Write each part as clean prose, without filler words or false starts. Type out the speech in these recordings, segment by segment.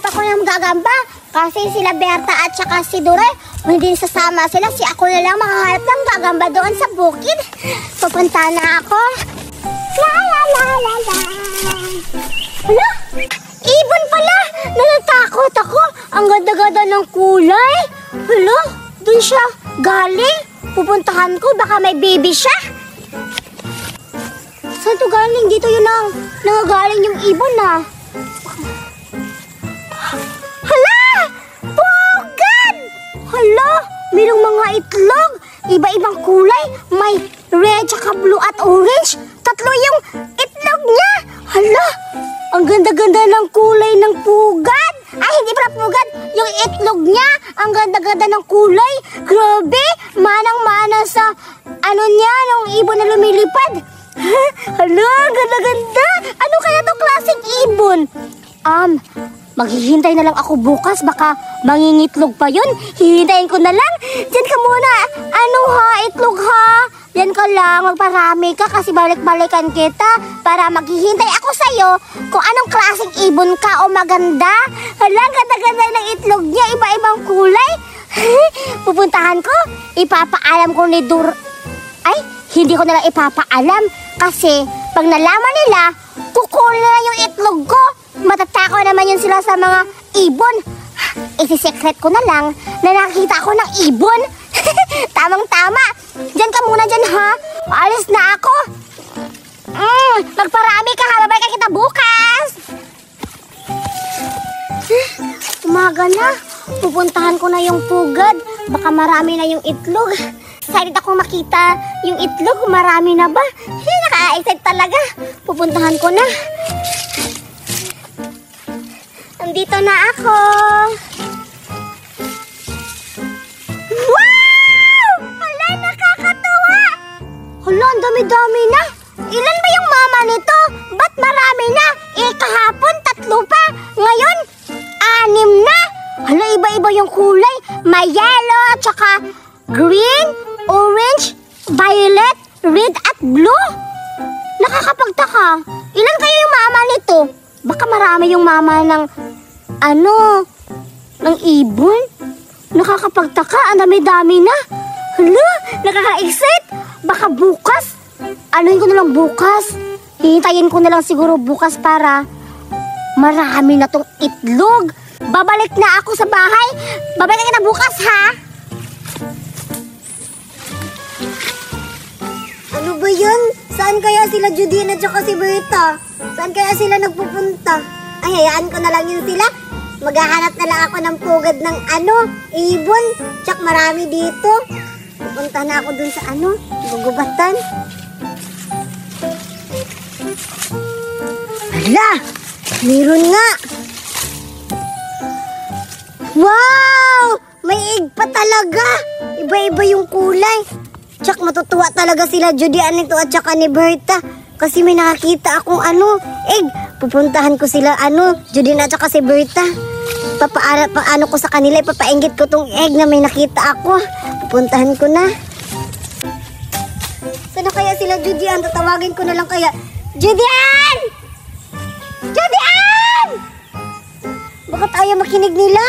naghahanap ako ng gagamba. Kasi sila Berta at saka si Duray, hindi sasama sila. Si ako na lang makahanap ng gagamba doon sa bukid. Pupunta na ako. La la la la la. Hala? Ibon pala! Natatakot ako. Ang ganda-ganda ng kulay. Hala? Doon siya galing. Pupuntahan ko, baka may baby siya. Saan to galing? Dito yun ang nangagaling yung ibon na. Hala! Pugad! Hala! Mayroong mga itlog. Iba-ibang kulay. May red, tsaka blue at orange. Tatlo yung itlog niya. Hala! Ang ganda-ganda ng kulay ng pugad. Ay, hindi pala pugad. Yung itlog niya. Ang ganda-ganda ng kulay. Grabe! Manang-mana sa niya, nung ibon na lumilipad. Hala, ganda-ganda. Ano kaya itong klaseng ibon? Maghihintay na lang ako bukas. Baka mangingitlog pa yun. Hihintayin ko na lang. Diyan ka muna. Itlog ha? Diyan ka lang. Magparami ka kasi balik-balikan kita. Para maghihintay ako sa'yo kung anong klaseng ibon ka o maganda. Hala, ganda-ganda ng itlog niya. Iba-ibang kulay. Pupuntahan ko. Ipapaalam ko ni Ay, hindi ko na lang ipapaalam. Kasi pag nalaman nila, kukunin na yung itlog ko. Matatakaw naman yun sila sa mga ibon. Isi-secret ko na lang na nakita ako ng ibon. Tamang-tama. Diyan ka muna dyan ha. Alis na ako. Magparami ka ha. Babalik ka kita bukas. Umaga na. Pupuntahan ko na yung pugad. Baka marami na yung itlog. Excited ako makita yung itlog. Marami na ba? Naka-excited talaga. Pupuntahan ko na. Nandito na ako. Wow! Hala, nakakatuwa! Hala, ang dami-dami na. Ilan ba yung mama nito? Ba't marami na? Kahapon, 3 pa. Ngayon, 6 na. Hala, iba-iba yung kulay. May yellow, tsaka green, orange, violet, red at blue. Nakakapagtaka. Ilan kayo yung mama nito? Baka marami yung mama ng ng ibon. Nakakapagtaka, ang dami-dami na. Hala, nakaka-excite. Baka bukas. Anuhin ko na lang bukas. Hihintayin ko na lang siguro bukas para marami na tong itlog. Babalik na ako sa bahay. Babalik na bukas ha. Ano ba yun? Saan kaya sila Judine at saka si Berta? Saan kaya sila nagpupunta? Ay, hayaan ko na lang yun sila. Maghahanap na lang ako ng pugad ng ibon. Tsak marami dito. Pupunta na ako dun sa gugubatan. Hala! Meron nga! Wow! May egg pa talaga! Iba-iba yung kulay. Tsak matutuwa talaga sila Judian nito at saka ni Berta. Kasi may nakakita akong egg. Pupuntahan ko sila Judian at saka si Berta. Paano ko sa kanila, ipapainggit ko tong egg na may nakita ako. Pupuntahan ko na. Sana kaya sila Judian? Tatawagin ko na lang kaya. Judian! Judian! Baka tayo makinig nila?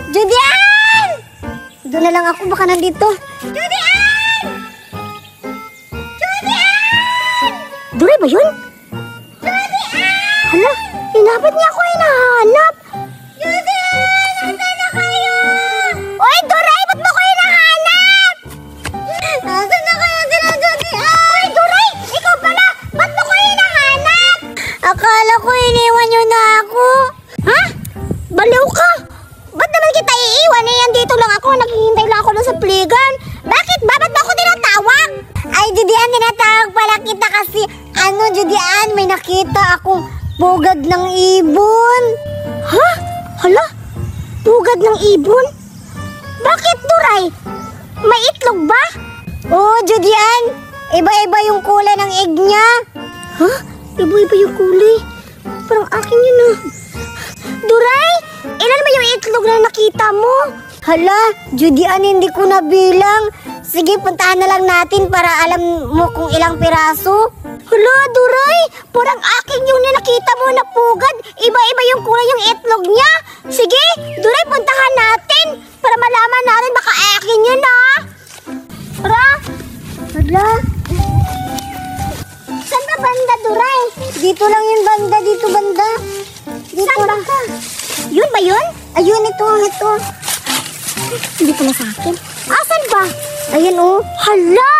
Judian! Doon na lang ako, baka nandito. Judian! Judian! Duray ba yun? Judian! Hala, hinahanap niya ako, hinahanap. Judian! Nasaan na kayo? Oy, Duray! Ba't mo ko hinahanap? Nasaan na kayo sila, Judian? Oy, Duray! Ikaw pala! Ba't mo ko hinahanap? Akala ko iniwan niyo na ako. Ha? Baliw ka! Ba't naman kita iiwan? Dito lang ako. Naghihintay lang ako doon sa pligan. Bakit ba? Ba't ba ako tinatawag? Ay, Judian, tinatawag pala kita kasi Judian, may nakita akong pugad ng ibon. Ha? Hala? Pugad ng ibon? Bakit, Duray? May itlog ba? Oo, Judian. Iba-iba yung kulay ng egg niya. Ha? Iba-iba yung kulay? Parang akin yun ah. Duray, ilan ba yung itlog na nakita mo? Hala, Judian, hindi ko nabilang. Sige, puntahan na lang natin para alam mo kung ilang piraso. Hala, Duray! Parang akin yung nakita mo na pugad. Iba-iba yung kulay yung itlog niya. Sige, Duray, puntahan natin. Para malaman natin baka akin yun, ha? Tara! Hala! Saan ka banda, Duray? Dito lang yung banda, dito banda. Dito Saan lang. ka? Yun ba yun? Ayun, ito. Hindi pala sa akin. Asan ba? Ayun, oh. Hala!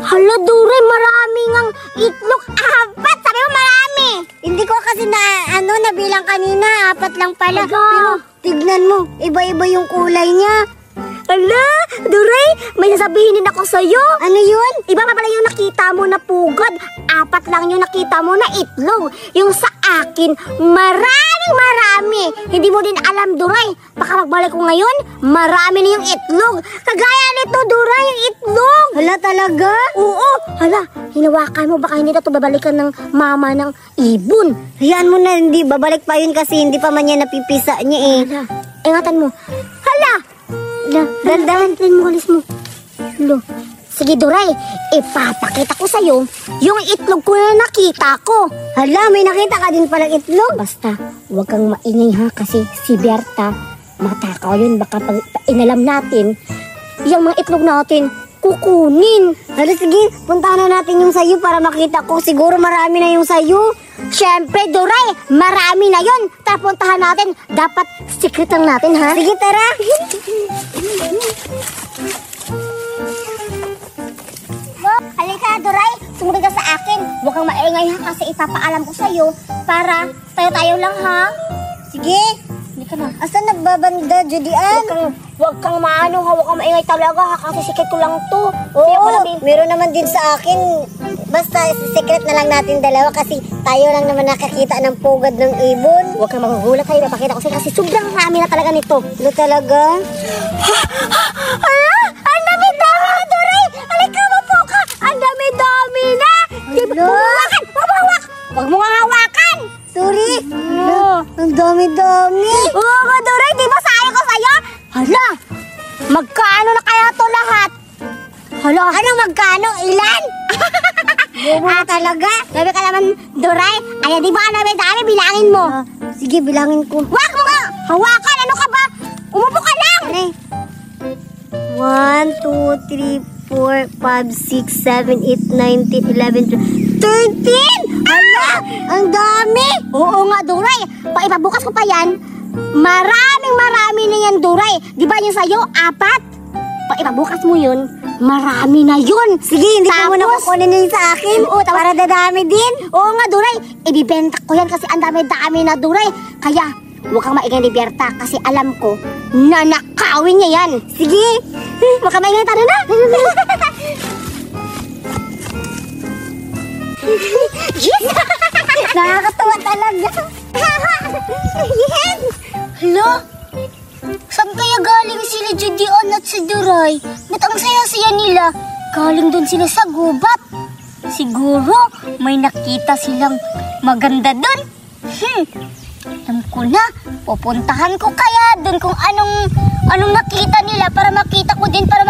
Hala, Duray, marami ngang itlog. 4! Sabi mo marami! Hindi ko kasi nabilang kanina. 4 lang pala. Aga. Pero tignan mo, iba-iba yung kulay niya. Hala, Duray, may sasabihin din ako sa'yo. Ano yun? Iba pa pala yung nakita mo na pugad. 4 lang yung nakita mo na itlog. Yung sa akin, marami. Hindi mo din alam, Duray. Baka magbalik ko ngayon, marami na yung itlog. Kagaya nito, Duray, yung itlog. Hala talaga? Oo, hala, hinawakan mo. Baka hindi na ito babalikan ng mama ng ibon. Hayaan mo na, hindi. Babalik pa yun kasi hindi pa man niya napipisa niya eh. Hala, ingatan mo. Hala! Dandan. Mo, alis mo. Lo. Sige, Duray, ipapakita ko sa'yo yung itlog ko na nakita ko. Hala, may nakita ka din palang itlog. Basta, huwag kang maingay ha, kasi si Berta, matakaw yun. Baka pag inalam natin, yung mga itlog natin, kukunin. Hala, sige, puntahan na natin yung sayo para makita ko. Siguro marami na yung sayo. Siyempre, Duray, marami na yun. Tara, puntahan natin. Dapat secret lang natin, ha? Sige, tara. Halika, Duray. Sumunod ka sa akin. Huwag kang maingay ha, kasi ipapaalam ko sa'yo para tayo-tayo lang, ha? Sige. Hindi ka na. Asan nagbabanda, Judian? Huwag kang maano ha, huwag kang maingay talaga ha, kasi secret ko lang to. Oo, meron naman din sa akin. Basta secret na lang natin dalawa kasi tayo lang naman nakakita ng pugad ng ibon. Huwag kang magugulat ha, ipapakita ko sa'yo kasi sobrang rami na talaga nito. Ano talaga? Ala! Ang dami-dami na, Duray! Halika, mapo ka! Ang dami-dami na! Di ba? Hawakan! Huwag mo nga hawakan! Sorry. Ang dami-dami. Oo nga, Duray! Di ba sayo ko sa'yo? Hala! Magkano na kaya to lahat? Hala! Ano magkano? Ilan? Bobo talaga. Sabi ka naman, Duray, ay di ba ang dami-dami, bilangin mo. Sige, bilangin ko. Huwag mo nga hawakan! Ano ka ba? Umupo ka lang! 1, 2, 3, 4, 5, 6, 7, 8, 9, 10, 11, 12, 13! Hala! Ang dami! Oo nga, Duray. Paipabukas ko pa yan. Marami na yan, Duray. Di ba yung sa'yo, 4? Paipabukas mo yun, marami na yun. Sige, hindi ko muna kukunin yun sa akin. Oo, para dadami din. Oo nga, Duray. Ibibenta ko yan kasi ang dami-dami na, Duray. Kaya, huwag kang maingay ni Berta kasi alam ko na nakawin niya yan. Sige. Huwag kang maingay, tara na. Yes! Nakakatuwa talaga. Yes! Hala? Saan kaya galing sila Judian at si Duray? Ba't ang saya-saya nila? Galing dun sila sa gubat. Siguro may nakita silang maganda dun. Alam ko na, pupuntahan ko kaya dun kung anong nakita nila para makita ko din para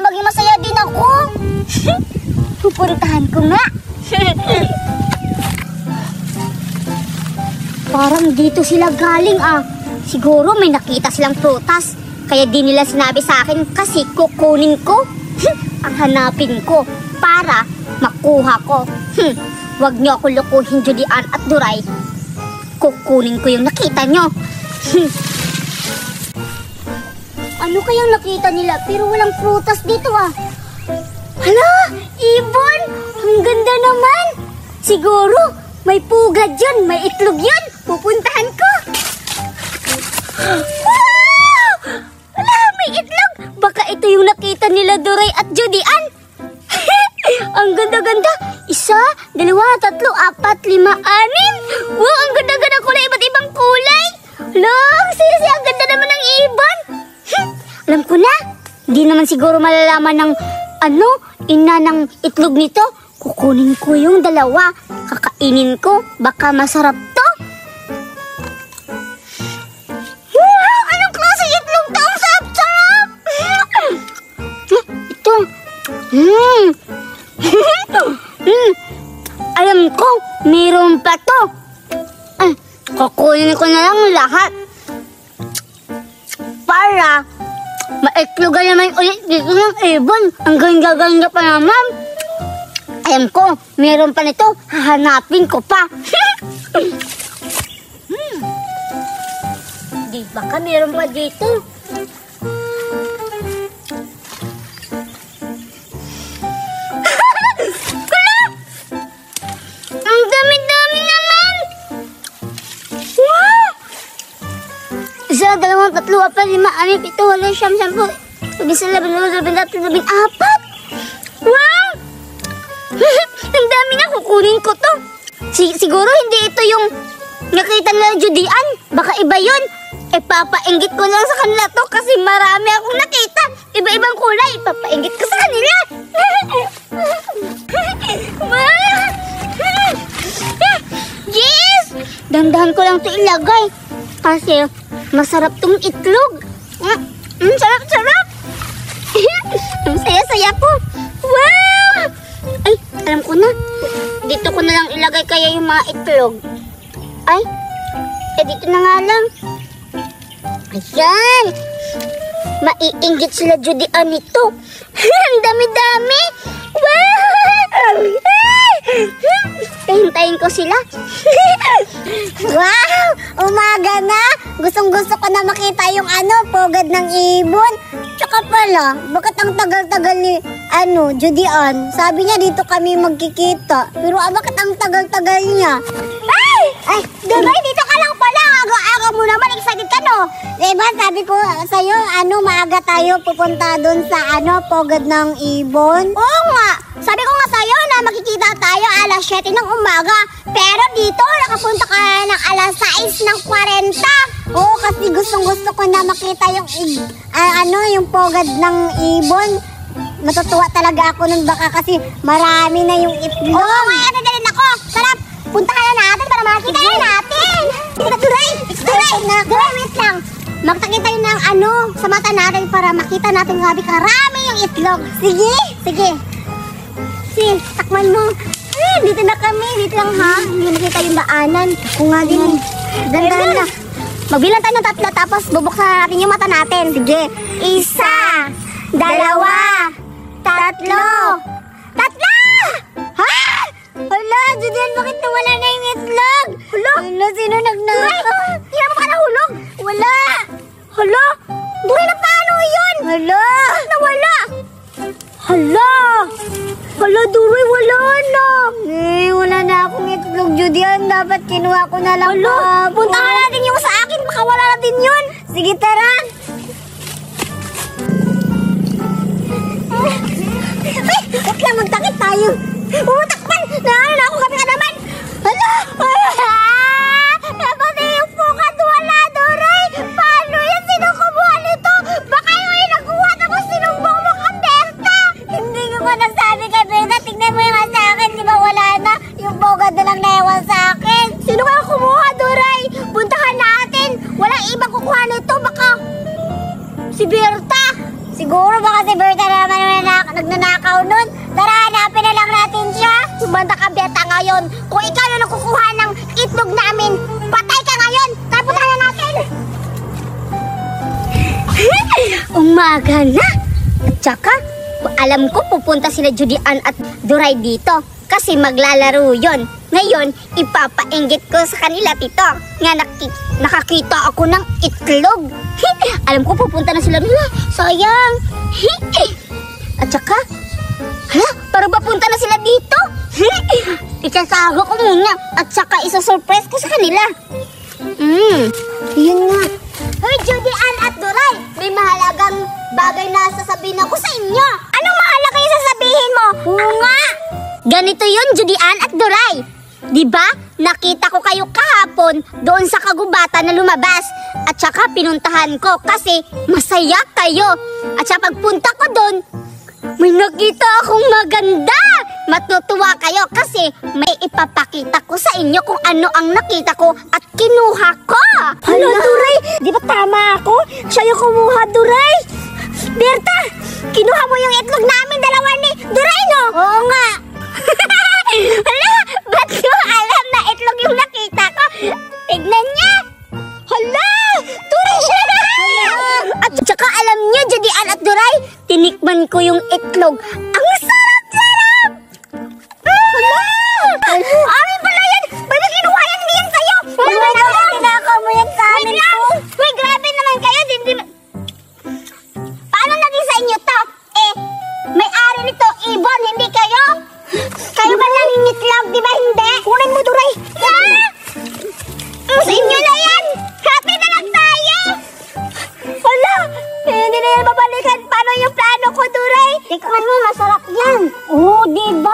maging masaya din ako. Pupuntahan ko nga. Parang dito sila galing ah. Siguro may nakita silang prutas. Kaya di nila sinabi sa akin kasi kukunin ko. Ang hanapin ko para makuha ko. Huwag niyo ako lukuhin, Judian at Duray. Kukunin ko yung nakita nyo. Ano kayang nakita nila pero walang prutas dito ah. Hala, ibon! Ang ganda naman! Siguro, may pugad yun, may itlog yun. Pupuntahan ko. Wow! Hala, may itlog! Baka ito yung nakita nila Duray at Judian. Ang ganda-ganda. 1, 2, 3, 4, 5, 6. Wow, ang ganda-ganda kulay, iba't ibang kulay. Hala, sisi, ang ganda naman ng ibon. Alam ko na, hindi naman siguro malalaman ng ina ng itlog nito. Kukunin ko yung 2. Kakainin ko, baka masarap to. Wow, anong klase itlog to? Ang sarap-sarap. Ito. Alam ko, mayroon pa to. Ay, kukunin ko na lang lahat. Para maiklugan naman ulit dito ng ibon. Ang ganda-ganda pa naman. Alam ko, mayroon pa nito. Hahanapin ko pa. Di ba ka mayroon pa dito? Ang dami-dami naman! Wow! Isa, dalawang, tatlo, apat, lima, anim, pito, walo, siyam, sampu, labing-isa, labing-dalawa, labing-tatlo, labing-apat! Wow! Ang dami na, kukunin ko to. Siguro hindi ito yung nakita nila Judian. Baka iba yun. Papainggit ko lang sa kanila to kasi marami akong nakita. Iba-ibang kulay. Papainggit ko sa kanila. Yes! Dandahan ko lang ito ilagay. Kasi masarap tong itlog. Sarap-sarap. Ang saya-saya po. Wow! Ay, alam ko na. Dito ko na lang ilagay kaya yung mga itlog. Ay, dito na nga lang. Ayan. Maiinggit sila Judian nito. Ang dami-dami. Wow! Hintayin ko sila. Wow! Umaga na! Gustong-gusto ko na makita yung pugad ng ibon. Tsaka pala, bakit ang tagal-tagal ni, Judian? Sabi niya dito kami magkikita. Pero bakit ang tagal-tagal niya? Ay, diba? Dito ka lang pala. Aga-aga mo naman. Excited ka, no? Diba, sabi ko sa'yo, maaga tayo pupunta dun sa, pugad ng ibon. Oo nga. Sabi ko nga sa'yo na makikita tayo alas 7 ng umaga. Pero dito, nakapunta ka ng alas 6 ng 40. Oo, kasi gustong-gusto ko na makita yung, yung pugad ng ibon. Matutuwa talaga ako nun baka kasi marami na yung itlog. Oo, kaya nadalhin ako. Sarap, puntahan na natin para makita na natin. Duray, wait lang. Magtakita yun ng sa mata natin para makita natin grabe karami yung itlog. Sige. Takman mo. Dito na kami. Dito lang ha. Hindi makita yung daanan. Ako nga din. Dandan na. Magbilang tayo ng 3 tapos bubuksan natin yung mata natin. Sige. 1, 2, 3. 3! Ha? Hala, Judian, bakit nawala na yung itlog? Hala, sino nagnakaw? Hindi mo ka nahulog? Wala. Hala, Duray, na paano yun? Hala, nawala. Hala, Duray, wala na. Wala na akong itlog, Judian. Dapat kinuha ko na lang. Hala, puntahan natin yung sa akin. Baka wala na din yun. Sige, tara. Wait lang, magtakit tayo. Takpan! Na ako kami ka naman. Hala! Napatay yung pukad. Wala, Duray. Paano yan? Sino kumuha nito? Baka yung nakuha tapos sinumbong mo ka, Berta. Hindi ko pa nasabi ka, Berta. Tignan mo yung sa akin. Di ba wala na? Yung pukad na lang naiwan sa akin. Sino kaya kumuha, Duray? Puntahan natin. Walang ibang kukuha nito. Baka si Berta. Siguro baka si Berta naman nagnanakaw nun. Tara, hanapin na lang natin siya. Sumanda ka, Berta, ngayon. Kung ikaw yung nakukuha ng itlog namin, patay ka ngayon. Tara, puntahan na natin. Umaga na. At saka, alam ko pupunta sila Judian at Duray dito. Kasi maglalaro yon. Ngayon, ipapainggit ko sa kanila, tito. Nga nakakita ako ng itlog. Alam ko pupunta na sila nila. Sayang. At saka, parang papunta na sila dito. Ikasago ko muna. At saka isa-surprise ko sa kanila. Yun nga. Hoy, Judian at Duray, may mahalagang bagay na sasabihin ako sa inyo. Anong mahalaga yung sasabihin mo? Oo nga. Ganito yun, Judian at Duray. Diba, nakita ko kayo kahapon doon sa kagubatan na lumabas. At saka pinuntahan ko kasi masaya kayo. At saka pagpunta ko doon, may nakita akong maganda. Matutuwa kayo kasi may ipapakita ko sa inyo kung ano ang nakita ko at kinuha ko. Hala, Duray, di ba tama ako? Siya yung kumuha, Duray. Berta, kinuha mo yung itlog namin dalawa ni Duray, no? Oo nga. Hala, hinog. Ang sarap-sarap! Amin pala yan! Ba't kinuha yan diyan sa'yo? Tinakaw mo yan sa amin po. Uy, grabe naman kayo. Paano naging sa inyo to? May-ari nito, ibon, hindi kayo? Kayo ba nangingitlog, di ba hindi? Kunin mo, Duray. Sa inyo na yan! Happy na lang tayo! Wala! Hindi na yan mabalikan. Paano yung plano ko, Duray? Tikman mo, masarap yan. Oo, di ba?